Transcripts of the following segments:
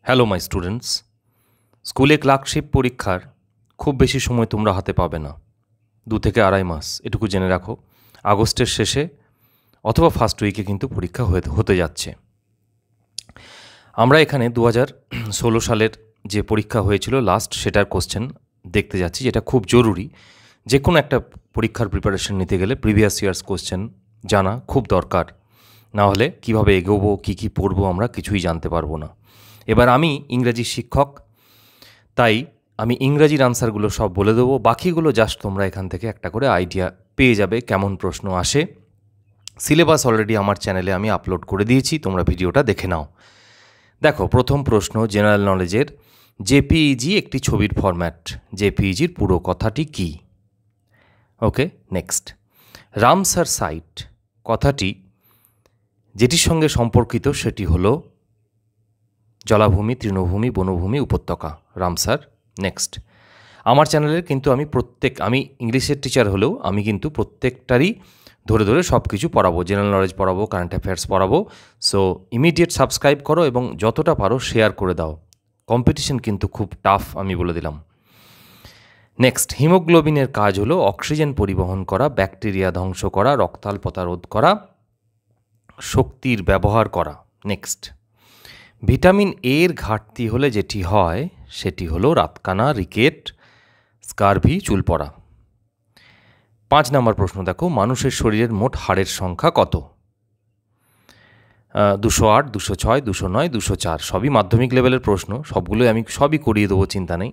Hello my students, স্কুলে clerkship পরীক্ষার খুব বেশি সময় তোমরা হাতে পাবে না, 2 থেকে আড়াই মাস। এটুকু জেনে রাখো, আগস্টের শেষে অথবা ফার্স্ট উইকে কিন্তু পরীক্ষা হতে যাচ্ছে। আমরা এখানে 2016 সালের যে পরীক্ষা হয়েছিল লাস্ট, সেটার কোশ্চেন দেখতে যাচ্ছি, যেটা খুব জরুরি। যে কোনো একটা পরীক্ষার প্রিপারেশন নিতে গেলে প্রিভিয়াস ইয়ার্স কোশ্চেন জানা খুব দরকার, না হলে কীভাবে এগোবো, কী পড়বো আমরা কিছুই জানতে পারবো না। এবার আমি ইংরাজি শিক্ষক, তাই আমি ইংরাজির আনসারগুলো সব বলে দেবো, বাকিগুলো জাস্ট তোমরা এখান থেকে একটা করে আইডিয়া পেয়ে যাবে কেমন প্রশ্ন আসে। সিলেবাস অলরেডি আমার চ্যানেলে আমি আপলোড করে দিয়েছি, তোমরা ভিডিওটা দেখে নাও। দেখো, প্রথম প্রশ্ন জেনারেল নলেজের, জেপিইজি একটি ছবির ফরম্যাট, জেপিইজির পুরো কথাটি কী? ওকে, নেক্সট। রামসার সাইট কথাটি যেটির সঙ্গে সম্পর্কিত সেটি হলো জলাভূমি, তৃণভূমি, বনভূমি, উপত্যকা, রামসার। নেক্সট, আমার চ্যানেলের কিন্তু আমি ইংলিশের টিচার হলেও আমি কিন্তু প্রত্যেকটারই ধরে ধরে সব কিছু পড়াবো, জেনারেল নলেজ পড়াবো, কারেন্ট অ্যাফেয়ার্স পড়াবো। সো ইমিডিয়েট সাবস্ক্রাইব করো এবং যতটা পারো শেয়ার করে দাও। কম্পিটিশন কিন্তু খুব টাফ, আমি বলে দিলাম। নেক্সট, হিমোগ্লোবিনের কাজ হলো অক্সিজেন পরিবহন করা, ব্যাকটেরিয়া ধ্বংস করা, রক্তাল্পতা রোধ করা, শক্তির ব্যবহার করা। নেক্সট, ভিটামিন এর ঘাটতি হলে যেটি হয় সেটি হলো রাতকানা, রিকেট, স্কারভি, চুল পড়া। 5 নম্বর প্রশ্ন দেখো, মানুষের শরীরের মোট হাড়ের সংখ্যা কত? 208, 206, 209, 204। সবই মাধ্যমিক লেভেলের প্রশ্ন, সবগুলোই আমি করিয়ে দেবো, চিন্তা নেই।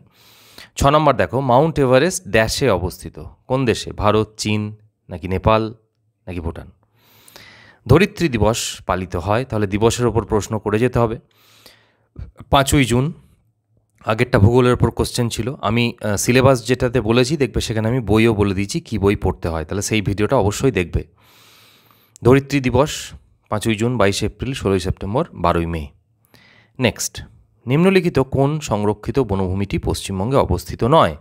6 নম্বর দেখো, মাউন্ট এভারেস্ট ড্যাশে অবস্থিত, কোন দেশে? ভারত, চীন, নাকি নেপাল, নাকি ভুটান? ধরিত্রী দিবস পালিত হয়, তাহলে দিবসের ওপর প্রশ্ন করে যেতে হবে। 5ই জুন, আগেরটা ভূগোলের ওপর কোশ্চেন ছিল। আমি সিলেবাস যেটাতে বলেছি দেখবে, সেখানে আমি বইও বলে দিয়েছি কী বই পড়তে হয়, তাহলে সেই ভিডিওটা অবশ্যই দেখবে। ধরিত্রী দিবস 5ই জুন, 22 এপ্রিল, 16ই সেপ্টেম্বর, 12ই মে। নেক্সট, নিম্নলিখিত কোন সংরক্ষিত বনভূমিটি পশ্চিমবঙ্গে অবস্থিত নয়?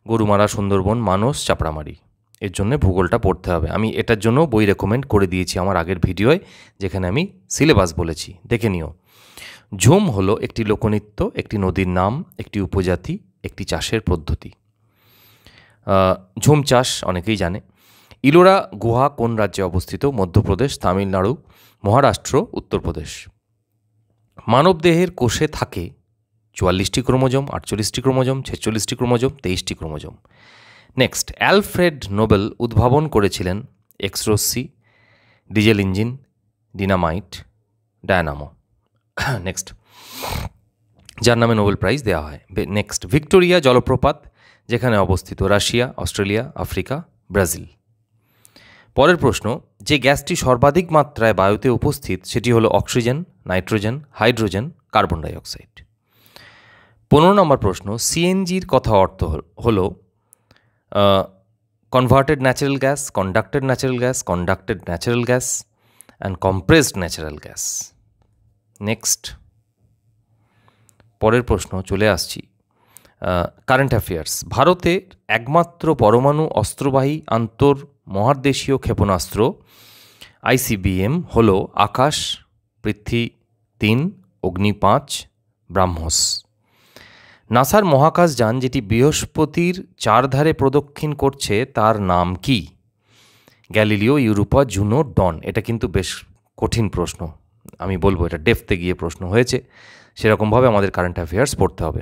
গরুমারা, সুন্দরবন, মানস, চাপড়ামারি। এর জন্য ভূগোলটা পড়তে হবে। আমি এটার জন্য বই রেকমেন্ড করে দিয়েছি আমার আগের ভিডিওয়, যেখানে আমি সিলেবাস বলেছি, দেখে নিও। ঝুম হলো একটি লোকনৃত্য, একটি নদীর নাম, একটি উপজাতি, একটি চাষের পদ্ধতি। ঝুম চাষ অনেকেই জানে। ইলোরা গুহা কোন রাজ্যে অবস্থিত? মধ্যপ্রদেশ, তামিলনাড়ু, মহারাষ্ট্র, উত্তরপ্রদেশ। মানবদেহের কোষে থাকে 44টি ক্রোমোজোম, 48টি ক্রোমোজোম, 46টি ক্রোমোজোম, 23টি ক্রোমোজোম। নেক্সট, অ্যালফ্রেড নোবেল উদ্ভাবন করেছিলেন এক্স রশ্মি, diesel engine, dynamite, dynamo. Next, যার নামে নোবেল প্রাইজ দেওয়া হয়। নেক্সট, ভিক্টোরিয়া জলপ্রপাত যেখানে অবস্থিত? Russia, Australia, Africa, Brazil. পরের প্রশ্ন, যে গ্যাসটি সর্বাধিক মাত্রায় বায়ুতে উপস্থিত সেটি হলো oxygen, nitrogen, hydrogen, carbon dioxide. 15 নম্বর প্রশ্ন, সিএনজির কথা অর্থ হলো converted natural gas, conducted natural gas, conducted natural gas and compressed natural gas. Next, পরের প্রশ্ন চলে আসছি, কারেন্ট অ্যাফেয়ার্স। ভারতের একমাত্র পরমাণু অস্ত্রবাহী আন্তঃমহাদেশীয় ক্ষেপণাস্ত্র আইসিবিএম হল আকাশ, পৃথ্বী 3, অগ্নি 5, ব্রাহ্মস। নাসার মহাকাশযান যেটি বৃহস্পতির চারধারে প্রদক্ষিণ করছে তার নাম কি? গ্যালিলিও, ইউরোপা, জুনো, ডন। এটা কিন্তু বেশ কঠিন প্রশ্ন, আমি বলবো এটা ডেপথে গিয়ে প্রশ্ন হয়েছে, সেরকমভাবে আমাদের কারেন্ট অ্যাফেয়ার্স পড়তে হবে।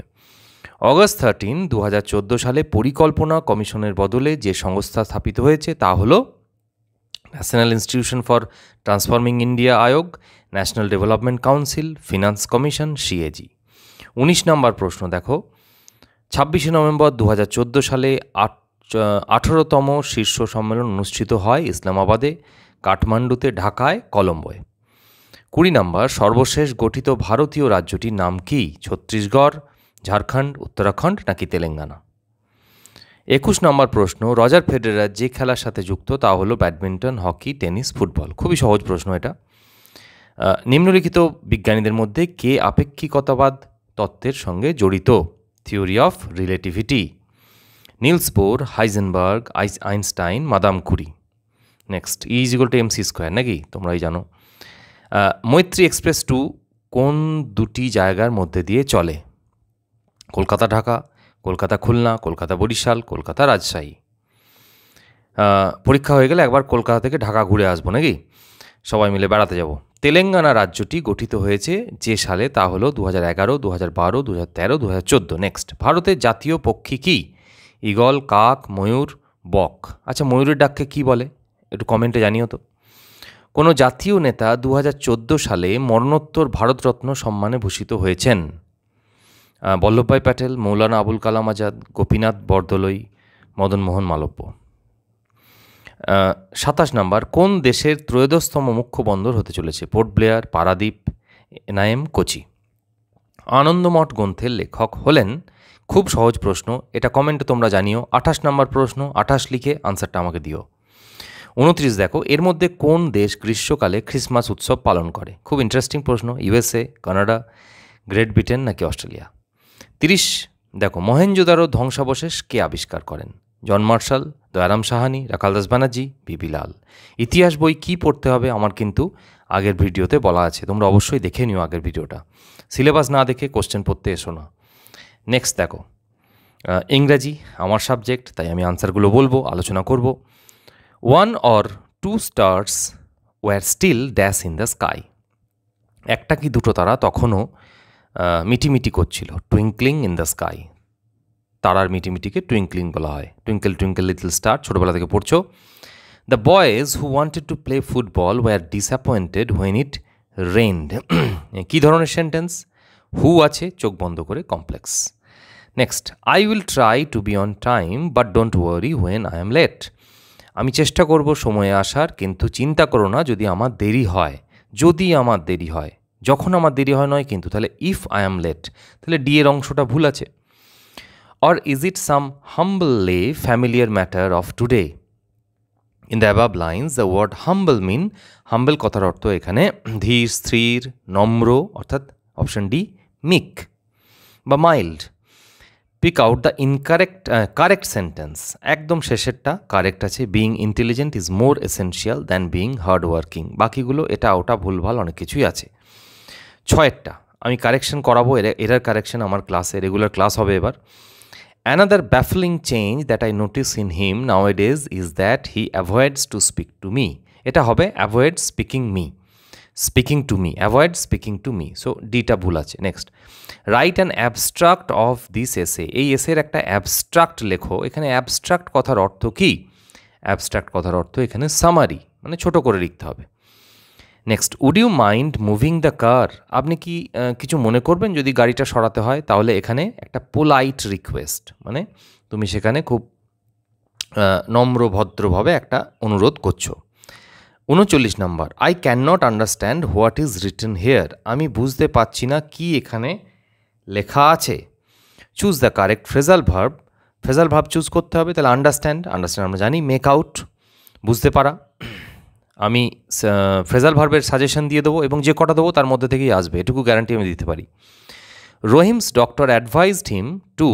অগস্ট 13, 2014 সালে পরিকল্পনা কমিশনের বদলে যে সংস্থা স্থাপিত হয়েছে তা হলো national institution for transforming India Aayog, national development council, finance commission, CAG. 19 নম্বর প্রশ্ন দেখো, 26 নভেম্বর 2014 সালে 18তম শীর্ষ সম্মেলন অনুষ্ঠিত হয় ইসলামাবাদে, কাঠমান্ডুতে, ঢাকায়, কলম্বোয়। 20 নম্বর, সর্বশেষ গঠিত ভারতীয় রাজ্যটির নাম কি? ছত্তিশগড়, ঝাড়খণ্ড, উত্তরাখণ্ড, নাকি তেলেঙ্গানা? 21 নম্বর প্রশ্ন, রজার ফেডেরার যে খেলার সাথে যুক্ত তা হলো ব্যাডমিন্টন, হকি, টেনিস, ফুটবল। খুবই সহজ প্রশ্ন এটা। নিম্নলিখিত বিজ্ঞানীদের মধ্যে কে আপেক্ষিকতাবাদ তত্ত্বের সঙ্গে জড়িত? Theory of relativity. Niels Bohr, Heisenberg, Einstein, Madame Curie. Next, E = mc² নাকি তোমরাই জানো। মৈত্রী এক্সপ্রেস 2 কোন দুটি জায়গার মধ্যে দিয়ে চলে? কলকাতা ঢাকা, কলকাতা খুলনা, কলকাতা বরিশাল, কলকাতা রাজশাহী। পরীক্ষা হয়ে গেলে একবার কলকাতা থেকে ঢাকা ঘুরে আসবো নাকি, সবাই মিলে বেড়াতে যাব। তেলেঙ্গানা রাজ্যটি গঠিত হয়েছে যে সালে তা হলো 2011, 2012, 2013, 2014। নেক্সট, ভারতের জাতীয় পক্ষী কী? ঈগল, কাক, ময়ূর, বক। আচ্ছা, ময়ূরের ডাককে কী বলে একটু কমেন্টে জানিও তো। কোনো জাতীয় নেতা 2014 সালে মরণোত্তর ভারতরত্ন সম্মানে ভূষিত হয়েছেন? বল্লভভাই প্যাটেল, মৌলানা আবুল কালাম আজাদ, গোপীনাথ বরদলৈ, মদন মোহন মালব্য। 27 নম্বর, কোন দেশের 13তম মুখ্য বন্দর হতে চলেছে? পোর্ট ব্লেয়ার, পারাদ্বীপ, এনআইএম, কোচি। আনন্দমঠ গ্রন্থের লেখক হলেন? খুব সহজ প্রশ্ন, এটা কমেন্টে তোমরা জানিও। 28 নম্বর প্রশ্ন, 28 লিখে আনসারটা আমাকে দিও। 29 দেখো, এর মধ্যে কোন দেশ গ্রীষ্মকালে ক্রিসমাস উৎসব পালন করে? খুব ইন্টারেস্টিং প্রশ্ন। ইউএসএ, কানাডা, গ্রেট ব্রিটেন নাকি অস্ট্রেলিয়া? 30 দেখো, মহেঞ্জোদারো ধ্বংসাবশেষ কে আবিষ্কার করেন? জন মার্শাল, দয়ারাম সাহানি, রাখালদাস ব্যানার্জি, বিবি লাল। ইতিহাস বই কি পড়তে হবে আমার কিন্তু আগের ভিডিওতে বলা আছে, তোমরা অবশ্যই দেখে নিও আগের ভিডিওটা। সিলেবাস না দেখে কোশ্চেন পড়তে এসো না। নেক্সট দেখো, ইংরাজি আমার সাবজেক্ট, তাই আমি আনসারগুলো বলবো, আলোচনা করব। 1 or 2 stars were still dash in the sky. একটা কি দুটো তারা তখনও মিটিমিটি করছিল, টুইঙ্কলিং ইন দ্য স্কাই। তারার মিটিমিটিকে টুইঙ্কলিং বলা হয়। টুইঙ্কেল টুইঙ্কেল লিটল স্টার, ছোটোবেলা থেকে পড়ছো। The boys who wanted to play football were disappointed when it rained. কী ধরনের সেন্টেন্স? হু আছে, চোখ বন্ধ করে, complex. Next, I will try to be on time but don't worry when I am late. আমি চেষ্টা করব সময়ে আসার, কিন্তু চিন্তা করো না যদি আমার দেরি হয়। যদি আমার দেরি হয়, যখন আমার দেরি হয় নয় কিন্তু। তাহলে ইফ আই অ্যাম লেট, তাহলে ডি এর অংশটা ভুল আছে। Or is it some humbly familiar matter of today? In the above lines the word humble mean, humble কথার অর্থ এখানে ধীর, স্থির, নম্র, অর্থাৎ অপশন ডি মিক বা mild. Pick out the correct sentence. একদম শেষেরটা কারেক্ট আছে, being intelligent is more essential than being hard working. বাকিগুলো এটা ওটা ভুলভাল অনেক কিছুই আছে। 6 আমি কারেকশন করাবো, এরার কারেকশন আমার ক্লাসে, রেগুলার ক্লাস হবে এবার। Another baffling change that I notice in him nowadays is that he avoids to speak to me. এটা হবে avoid speaking me, speaking to me, avoid speaking to me. So ডিটা ভুল আছে। Next, write an abstract of this essay. এই এসের একটা abstract লেখো। এখানে অ্যাবস্ট্রাক্ট কথার অর্থ কি? অ্যাবস্ট্রাক্ট কথার অর্থ এখানে সামারি, মানে ছোট করে লিখতে হবে। Next, would you mind moving the car? আপনি কি কিছু মনে করবেন যদি গাড়িটা সরাতে হয়? তাহলে এখানে একটা পোলাইট রিকোয়েস্ট, মানে তুমি সেখানে খুব নম্র ভদ্রভাবে একটা অনুরোধ করছো। 39 number, I can not understand what is written here. আমি বুঝতে পারছি না কি এখানে লেখা আছে। Choose the correct phrasal verb. Phrasal verb choose করতে হবে। তাহলে আন্ডারস্ট্যান্ড, আন্ডারস্ট্যান্ড আমরা জানি। মেক আউট, বুঝতে পারা। আমি ফ্রেজাল ভার্বের সাজেশন দিয়ে দেবো এবং যে কটা দেবো তার মধ্যে থেকেই আসবে, এটুকু গ্যারান্টি আমি দিতে পারি। Rahim's doctor অ্যাডভাইজড him to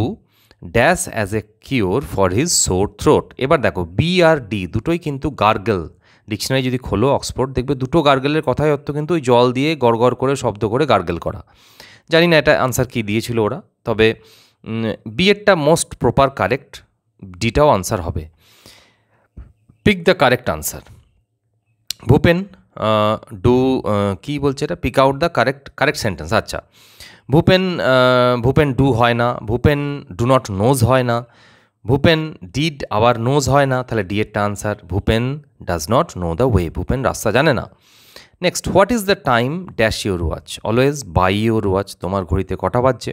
dash as a cure for his Soar throat. এবার দেখো, বি আর ডি দুটোই কিন্তু গার্গল। ডিকশনারি যদি খোলো অক্সফোর্ড, দেখবে দুটো গার্গেলের কথাই অর্থ কিন্তু ওই জল দিয়ে গড় করে শব্দ করে গার্গেল করা। জানি না এটা আনসার কী দিয়েছিল ওরা, তবে বি এরটা মোস্ট প্রপার কারেক্ট, ডিটাও আনসার হবে। Pick the correct answer. Bhupen কী বলছে এটা? Pick out the correct sentence. আচ্ছা, ভূপেন ডু হয় না, ভূপেন ডু নট নোজ হয় না, ভূপেন ডিড আবার নোজ হয় না, তাহলে ডি এরটা answer. Bhupen does not know the way, Bhupen রাস্তা জানে না। Next, what is the time dash your watch? Always by your watch, তোমার ঘড়িতে কটা বাজছে?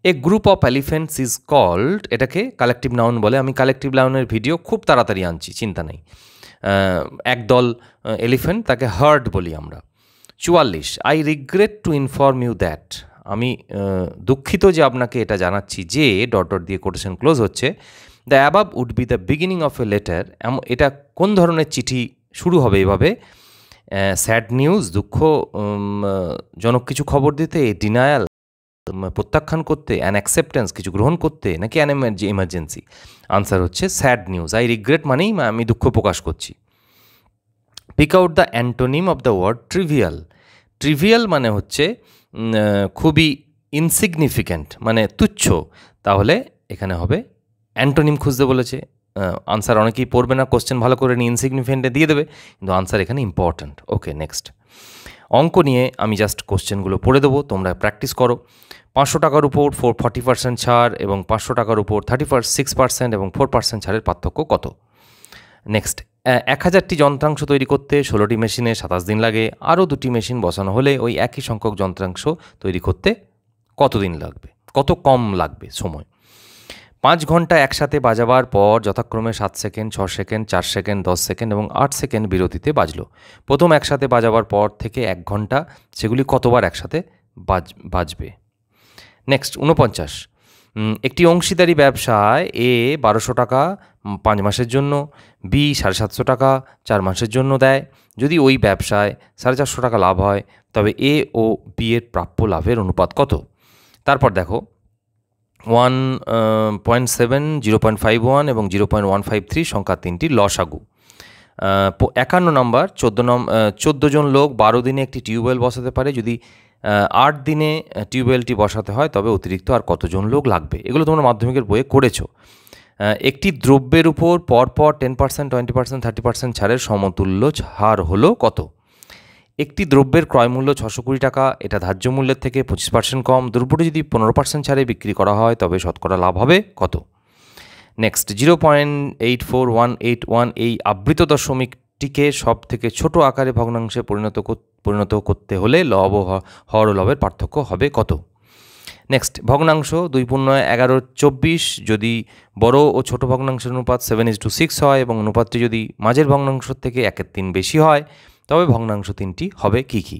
A group of elephants is called, এটাকে কালেকটিভ নাউন বলে। আমি কালেকটিভ নাউনের ভিডিও খুব তাড়াতাড়ি আনছি, চিন্তা নেই। একদল এলিফেন্ট, তাকে হার্ড বলি আমরা। 44, I regret to inform you that. আমি দুঃখিত যে আপনাকে এটা জানাচ্ছি যে ডট ডট দিয়ে কোটেশন ক্লোজ হচ্ছে। The above would be the beginning of a letter. এটা কোন ধরনের চিঠি শুরু হবে এভাবে? স্যাড নিউজ, দুঃখজনক কিছু খবর দিতে, ডিনায়াল প্রত্যাখ্যান করতে, অ্যান অ্যাকসেপ্টেন্স কিছু গ্রহণ করতে, নাকি অ্যান এমার্জেন্সি? আনসার হচ্ছে স্যাড নিউজ। আই রিগ্রেট মানেই আমি দুঃখ প্রকাশ করছি। Pick out the antonym of the word trivial. Trivial মানে হচ্ছে খুবই ইনসিগনিফিক্যান্ট, মানে তুচ্ছ, তাহলে এখানে হবে অ্যান্টোনিম খুঁজতে বলেছে। আনসার অনেকেই পড়বে না, কোশ্চেন ভালো করে নিয়ে ইনসিগনিফিক্যান্টে দিয়ে দেবে, কিন্তু আনসার এখানে ইম্পর্ট্যান্ট। ওকে, নেক্সট অঙ্ক নিয়ে আমি জাস্ট কোশ্চেনগুলো পড়ে দেবো, তোমরা প্র্যাকটিস করো। 500 টাকার উপর 40% ছাড় এবং 500 টাকার উপর 6% এবং 4% ছাড়ের পার্থক্য কত? নেক্সট, 1000টি যন্ত্রাংশ তৈরি করতে 16টি মেশিনে 27 দিন লাগে, আরও 2টি মেশিন বসানো হলে ওই একই সংখ্যক যন্ত্রাংশ তৈরি করতে কত দিন লাগবে, কত কম লাগবে সময়? 5 ঘন্টা একসাথে বাজাবার পর যথাক্রমে 7 সেকেন্ড, 6 সেকেন্ড, 4 সেকেন্ড, 10 সেকেন্ড এবং 8 সেকেন্ড বিরতিতে বাজলো। প্রথম একসাথে বাজাবার পর থেকে 1 ঘন্টা সেগুলি কতবার একসাথে বাজবে? নেক্সট 49, একটি অংশীদারি ব্যবসায় এ 1200 টাকা 5 মাসের জন্য, বি 750 টাকা 4 মাসের জন্য দেয়। যদি ওই ব্যবসায় 450 টাকা লাভ হয়, তবে এ ও বি এর প্রাপ্য লাভের অনুপাত কত? তারপর দেখো 1.7, 0.51 এবং 0.153 সংখ্যা তিনটি লসাগু। 51 নম্বর, 14 জন লোক 12 দিনে একটি টিউবওয়েল বসাতে পারে। যদি 8 দিনে টিউবওয়েলটি বসাতে হয়, তবে অতিরিক্ত আর কতজন লোক লাগবে? এগুলো তোমরা মাধ্যমিকের বইয়ে করেছো। একটি দ্রব্যের উপর পরপর 10%, 20%, 30% ছাড়ের সমতুল্য হার হলো কত? একটি দ্রব্যের ক্রয়মূল্য 620 টাকা, এটা ধার্য মূল্যের থেকে 25% কম। দ্রব্যটি যদি 15% ছাড়ে বিক্রি করা হয়, তবে শতকরা লাভ হবে কত? নেক্সট 0.84181 এই আবৃত দশমিকটিকে সব থেকে ছোট আকারে ভগ্নাংশে পরিণত করতে হলে লব ও হর ও লবের পার্থক্য হবে কত? নেক্সট ভগ্নাংশ 2.1124 যদি বড় ও ছোট ভগ্নাংশের অনুপাত 7:6 হয় এবং অনুপাতটি যদি মাঝের ভগ্নাংশ থেকে 1/3 বেশি হয়, তবে ভগ্নাংশ তিনটি হবে কী কী?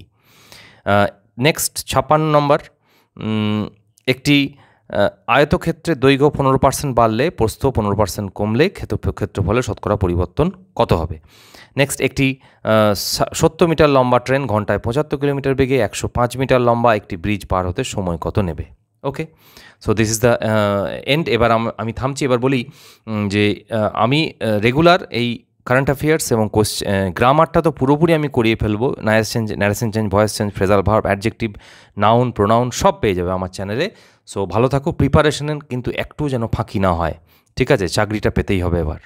নেক্সট 56 নম্বর, একটি আয়তক্ষেত্রের দৈর্ঘ্য 15% বাড়লে প্রস্থ 15% কমলে ক্ষেত্রফলের শতকরা পরিবর্তন কত হবে? নেক্সট, একটি 70 মিটার লম্বা ট্রেন ঘন্টায় 75 কিলোমিটার বেগে 105 মিটার লম্বা একটি ব্রিজ পার হতে সময় কত নেবে? Okay, so this is the end. এবার আমি থামছি। এবার বলি যে আমি রেগুলার এই কারেন্ট অ্যাফেয়ার্স এবং গ্রামারটা তো পুরোপুরি আমি করিয়ে ফেলবো। Narration change, voice change, phrasal verb, adjective, noun, pronoun সব পেয়ে যাবে আমার চ্যানেলে। সো ভালো থাকো, প্রিপারেশনের কিন্তু একটু যেন ফাঁকি না হয়, ঠিক আছে? চাকরিটা পেতেই হবে এবার।